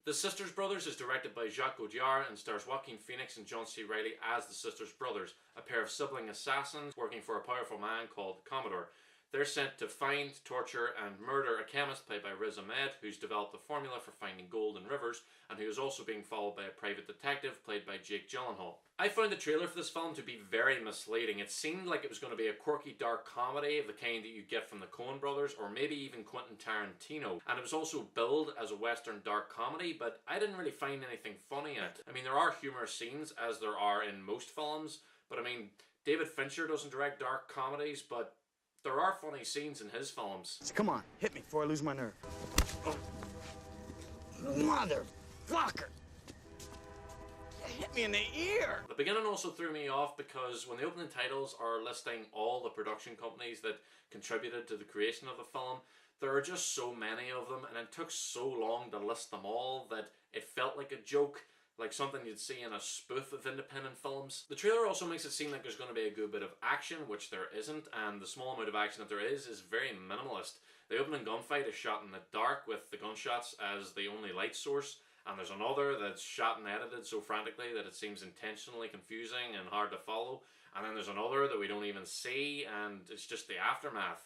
The Sisters Brothers is directed by Jacques and stars Joaquin Phoenix and John C. Reilly as the Sisters Brothers, a pair of sibling assassins working for a powerful man called the Commodore. They're sent to find, torture and murder a chemist played by Riz Ahmed, who's developed a formula for finding gold in rivers, and who is also being followed by a private detective played by Jake Gyllenhaal. I found the trailer for this film to be very misleading. It seemed like it was going to be a quirky dark comedy of the kind that you get from the Coen brothers or maybe even Quentin Tarantino, and it was also billed as a western dark comedy, but I didn't really find anything funny in it. I mean, there are humorous scenes as there are in most films, but I mean, David Fincher doesn't direct dark comedies, but there are funny scenes in his films. So come on, hit me before I lose my nerve. Oh. Motherfucker! You hit me in the ear! The beginning also threw me off because when the opening titles are listing all the production companies that contributed to the creation of the film, there are just so many of them, and it took so long to list them all that it felt like a joke, like something you'd see in a spoof of independent films. The trailer also makes it seem like there's going to be a good bit of action, which there isn't, and the small amount of action that there is very minimalist. The opening gunfight is shot in the dark with the gunshots as the only light source, and there's another that's shot and edited so frantically that it seems intentionally confusing and hard to follow, and then there's another that we don't even see, and it's just the aftermath.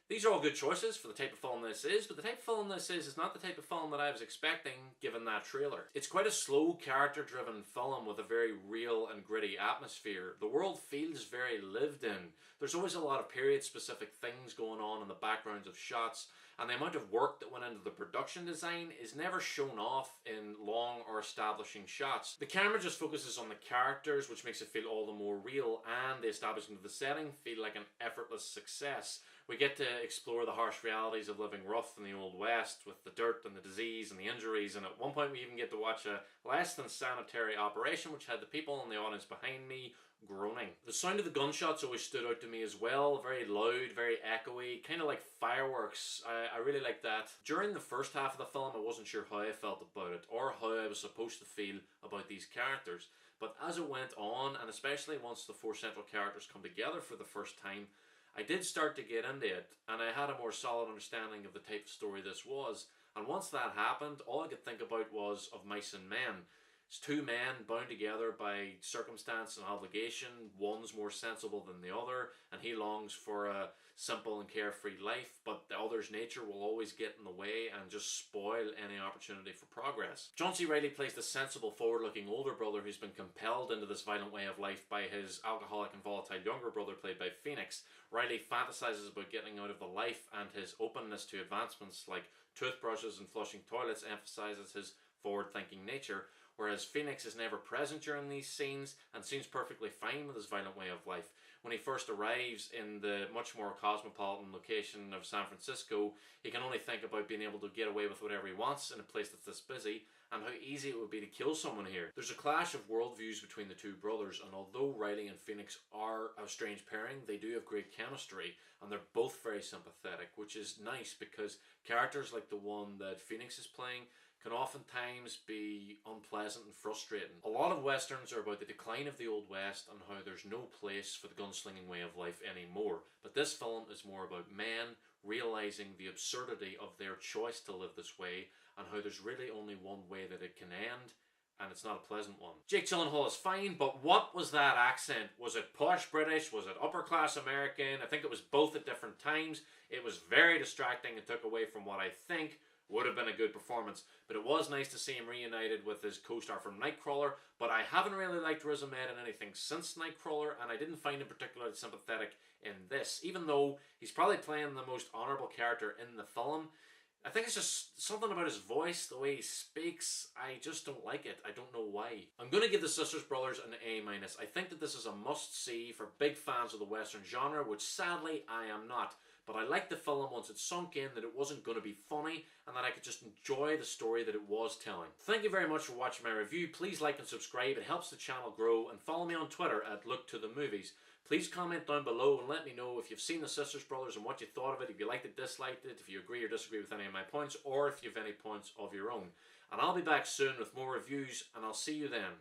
These are all good choices for the type of film this is, but the type of film this is not the type of film that I was expecting given that trailer. It's quite a slow, character-driven film with a very real and gritty atmosphere. The world feels very lived in. There's always a lot of period-specific things going on in the backgrounds of shots, and the amount of work that went into the production design is never shown off in long or establishing shots. The camera just focuses on the characters, which makes it feel all the more real, and the establishment of the setting feel like an effortless success. We get to explore the harsh realities of living rough in the Old West with the dirt and the disease and the injuries, and at one point we even get to watch a less than sanitary operation which had the people in the audience behind me groaning. The sound of the gunshots always stood out to me as well, very loud, very echoey, kind of like fireworks. I really like that. During the first half of the film I wasn't sure how I felt about it or how I was supposed to feel about these characters, but as it went on, and especially once the four central characters come together for the first time, I did start to get into it, and I had a more solid understanding of the type of story this was. And once that happened, all I could think about was of Mice and Men. It's two men bound together by circumstance and obligation. One's more sensible than the other, and he longs for a simple and carefree life, but the other's nature will always get in the way and just spoil any opportunity for progress. John C. Reilly plays the sensible, forward-looking older brother who's been compelled into this violent way of life by his alcoholic and volatile younger brother played by Phoenix. Reilly fantasizes about getting out of the life, and his openness to advancements like toothbrushes and flushing toilets emphasizes his forward-thinking nature, whereas Phoenix is never present during these scenes and seems perfectly fine with his violent way of life. When he first arrives in the much more cosmopolitan location of San Francisco, he can only think about being able to get away with whatever he wants in a place that's this busy, and how easy it would be to kill someone here. There's a clash of worldviews between the two brothers, and although Reilly and Phoenix are a strange pairing, they do have great chemistry, and they're both very sympathetic, which is nice because characters like the one that Phoenix is playing can oftentimes be unpleasant and frustrating. A lot of westerns are about the decline of the Old West and how there's no place for the gunslinging way of life anymore. But this film is more about men realizing the absurdity of their choice to live this way and how there's really only one way that it can end, and it's not a pleasant one. Jake Gyllenhaal is fine, but what was that accent? Was it posh British? Was it upper class American? I think it was both at different times. It was very distracting and took away from what I think would have been a good performance, but it was nice to see him reunited with his co-star from Nightcrawler, but I haven't really liked Riz Ahmed in anything since Nightcrawler, and I didn't find him particularly sympathetic in this, even though he's probably playing the most honourable character in the film. I think it's just something about his voice, the way he speaks. I just don't like it. I don't know why. I'm going to give the Sisters Brothers an A-. I think that this is a must-see for big fans of the Western genre, which sadly I am not. But I liked the film once it sunk in that it wasn't going to be funny and that I could just enjoy the story that it was telling. Thank you very much for watching my review. Please like and subscribe. It helps the channel grow. And follow me on Twitter at LukeToTheMovies. Please comment down below and let me know if you've seen the Sisters Brothers and what you thought of it, if you liked it, disliked it, if you agree or disagree with any of my points, or if you have any points of your own. And I'll be back soon with more reviews, and I'll see you then.